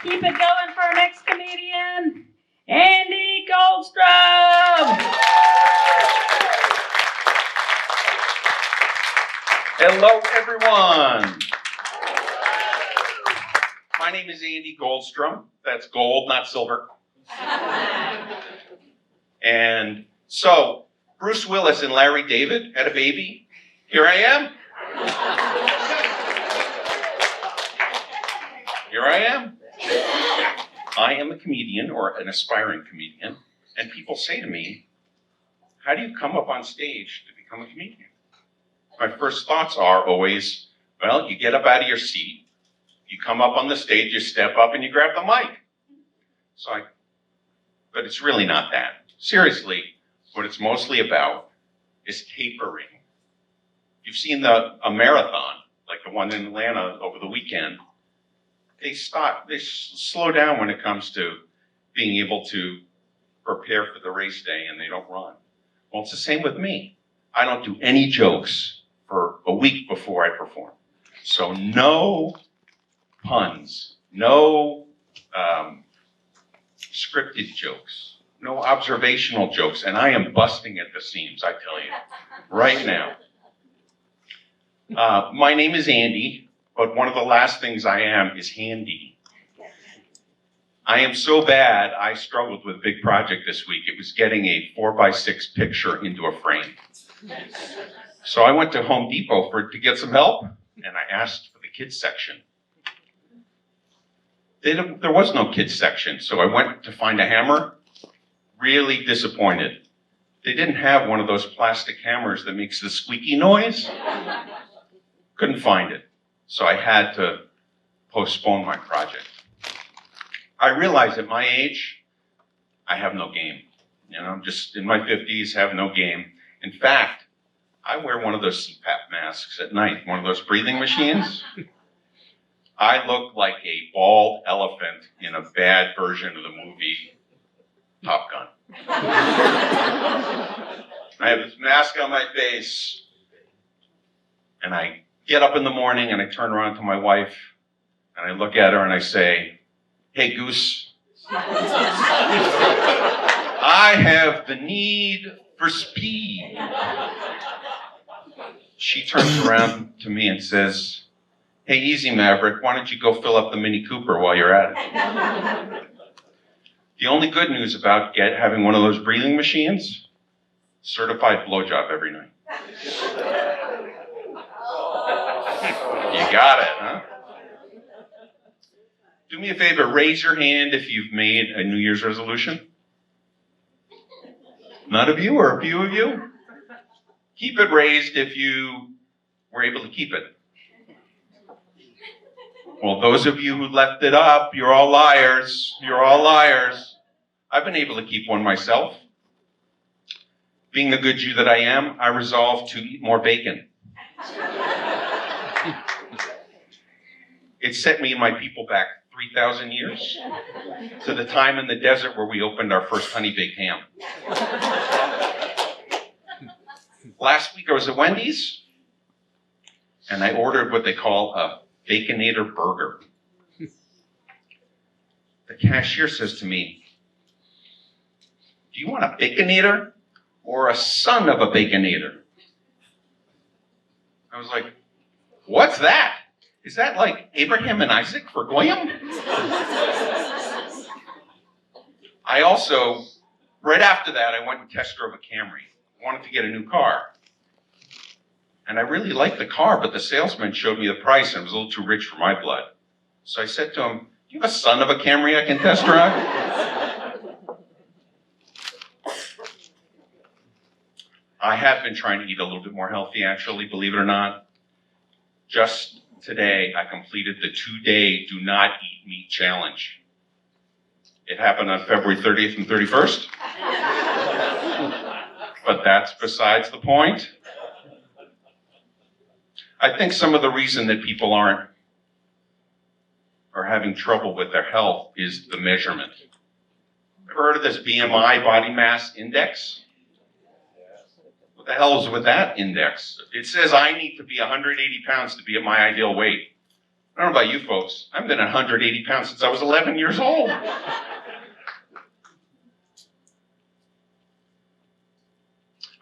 Keep it going for our next comedian, Andy Goldstrom. Hello, everyone. My name is Andy Goldstrom. That's gold, not silver. And so, Bruce Willis and Larry David had a baby. Here I am. Here I am. I am a comedian, or an aspiring comedian, and people say to me, how do you come up on stage to become a comedian? My first thoughts are always, well, you get up out of your seat, you come up on the stage, you step up, and you grab the mic. But it's really not that. Seriously, what it's mostly about is tapering. You've seen a marathon, like the one in Atlanta over the weekend. They slow down when it comes to being able to prepare for the race day, and they don't run. Well, it's the same with me. I don't do any jokes for a week before I perform. So no puns, no scripted jokes, no observational jokes, and I am busting at the seams, I tell you, right now. My name is Andy, but one of the last things I am is handy. I am so bad, I struggled with a big project this week. It was getting a 4x6 picture into a frame. So I went to Home Depot to get some help, and I asked for the kids section. There was no kids section, so I went to find a hammer. Really disappointed. They didn't have one of those plastic hammers that makes the squeaky noise. Couldn't find it, so I had to postpone my project. I realize at my age, I have no game. I'm just in my 50s, have no game. In fact, I wear one of those CPAP masks at night, one of those breathing machines. I look like a bald elephant in a bad version of the movie Top Gun. I have this mask on my face, and I get up in the morning and I turn around to my wife, and I look at her and I say, hey, Goose, I have the need for speed. She turns around to me and says, hey, easy, Maverick, why don't you go fill up the Mini Cooper while you're at it? The only good news about having one of those breathing machines, certified blowjob every night. You got it, huh? Do me a favor, raise your hand if you've made a New Year's resolution. None of you, or a few of you? Keep it raised if you were able to keep it. Well, those of you who left it up, you're all liars. You're all liars. I've been able to keep one myself. Being the good Jew that I am, I resolved to eat more bacon. It set me and my people back 3,000 years to the time in the desert where we opened our first honey-baked ham. Last week I was at Wendy's, and I ordered what they call a Baconator burger. The cashier says to me, do you want a Baconator or a son of a Baconator? I was like, what's that? Is that like Abraham and Isaac for Goyim? I also, right after that, I went and test drove a Camry. I wanted to get a new car. And I really liked the car, but the salesman showed me the price and it was a little too rich for my blood. So I said to him, do you have a son of a Camry I can test drive? I have been trying to eat a little bit more healthy, actually, believe it or not. Just today, I completed the 2-day Do Not Eat Meat Challenge. It happened on February 30th and 31st. But that's besides the point. I think some of the reason that people are having trouble with their health is the measurement. Ever heard of this BMI, body mass index? What the hell is with that index? It says I need to be 180 pounds to be at my ideal weight. I don't know about you folks. I've been 180 pounds since I was 11 years old.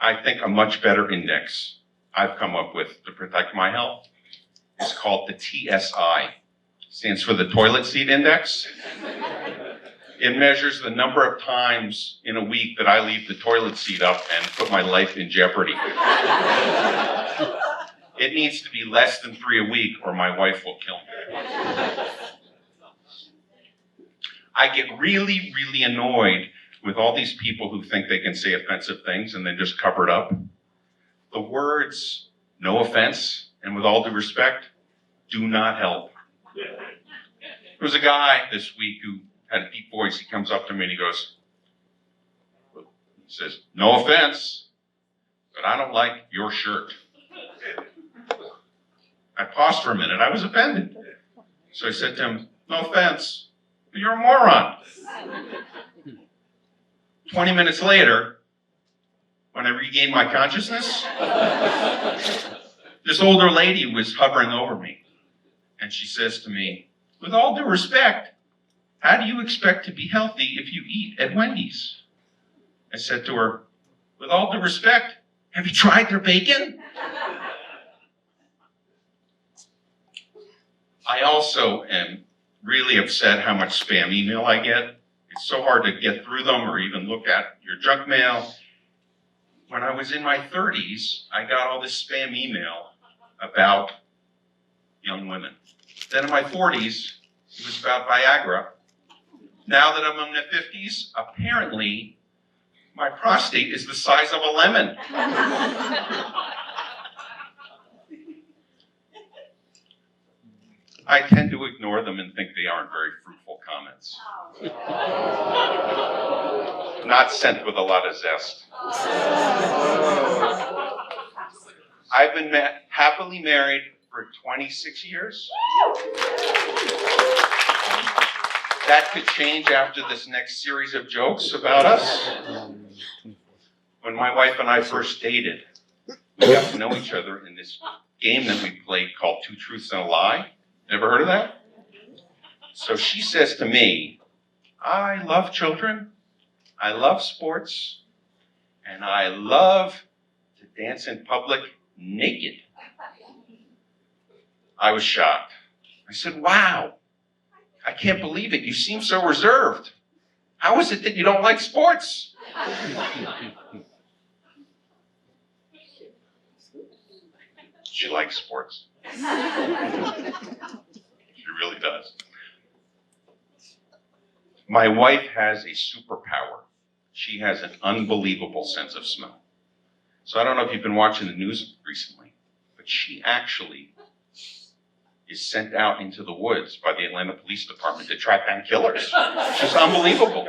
I think a much better index I've come up with to protect my health is called the TSI. Stands for the Toilet Seat Index. It measures the number of times in a week that I leave the toilet seat up and put my life in jeopardy. It needs to be less than 3 a week or my wife will kill me. I get really, really annoyed with all these people who think they can say offensive things and then just cover it up. The words, no offense, and with all due respect, do not help. There was a guy this week who had a deep voice. He comes up to me and he says, no offense, but I don't like your shirt. I paused for a minute. I was offended. So I said to him, no offense, but you're a moron. 20 minutes later, when I regained my consciousness, this older lady was hovering over me. And she says to me, with all due respect, how do you expect to be healthy if you eat at Wendy's? I said to her, with all due respect, have you tried their bacon? I also am really upset how much spam email I get. It's so hard to get through them or even look at your junk mail. When I was in my 30s, I got all this spam email about young women. Then in my 40s, it was about Viagra. Now that I'm in my 50s, apparently my prostate is the size of a lemon. I tend to ignore them and think they aren't very fruitful comments. Not sent with a lot of zest. I've been happily married for 26 years. That could change after this next series of jokes about us. When my wife and I first dated, we got to know each other in this game that we played called Two Truths and a Lie. Never heard of that? So she says to me, I love children, I love sports, and I love to dance in public naked. I was shocked. I said, wow, I can't believe it. You seem so reserved. How is it that you don't like sports? She likes sports. She really does. My wife has a superpower. She has an unbelievable sense of smell. So I don't know if you've been watching the news recently, but she actually is sent out into the woods by the Atlanta Police Department to track down killers. She's unbelievable.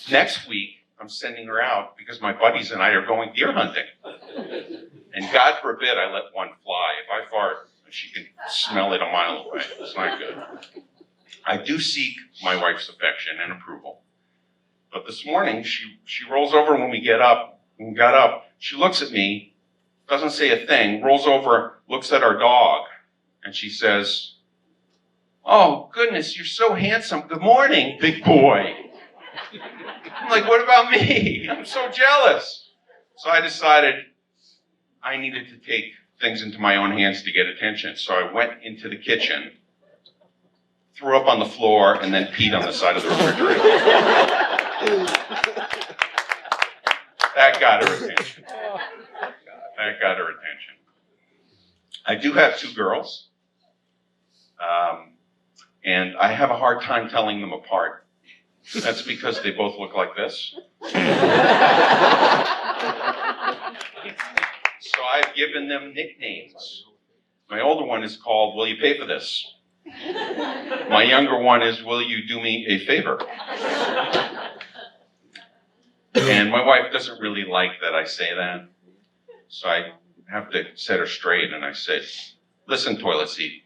Next week, I'm sending her out because my buddies and I are going deer hunting. And God forbid I let one fly. If I fart, she can smell it a mile away. It's not good. I do seek my wife's affection and approval. But this morning, she rolls over when we got up, she looks at me, doesn't say a thing, rolls over, looks at our dog, and she says, oh, goodness, you're so handsome. Good morning, big boy. I'm like, what about me? I'm so jealous. So I decided I needed to take things into my own hands to get attention. So I went into the kitchen, threw up on the floor, and then peed on the side of the refrigerator. That got her attention. That got her attention. I do have 2 girls, and I have a hard time telling them apart. That's because they both look like this. So I've given them nicknames. My older one is called, will you pay for this? My younger one is, will you do me a favor? And my wife doesn't really like that I say that. So I have to set her straight and I say, listen, toilet seat.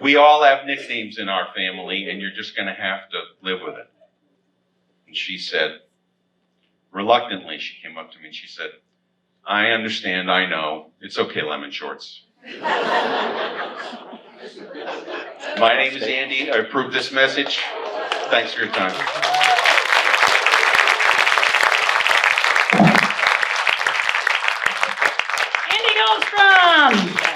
We all have nicknames in our family and you're just going to have to live with it. And she said, reluctantly, she came up to me and she said, I understand, I know. It's okay, lemon shorts. My name is Andy. I approve this message. Thanks for your time. Andy Goldstrom.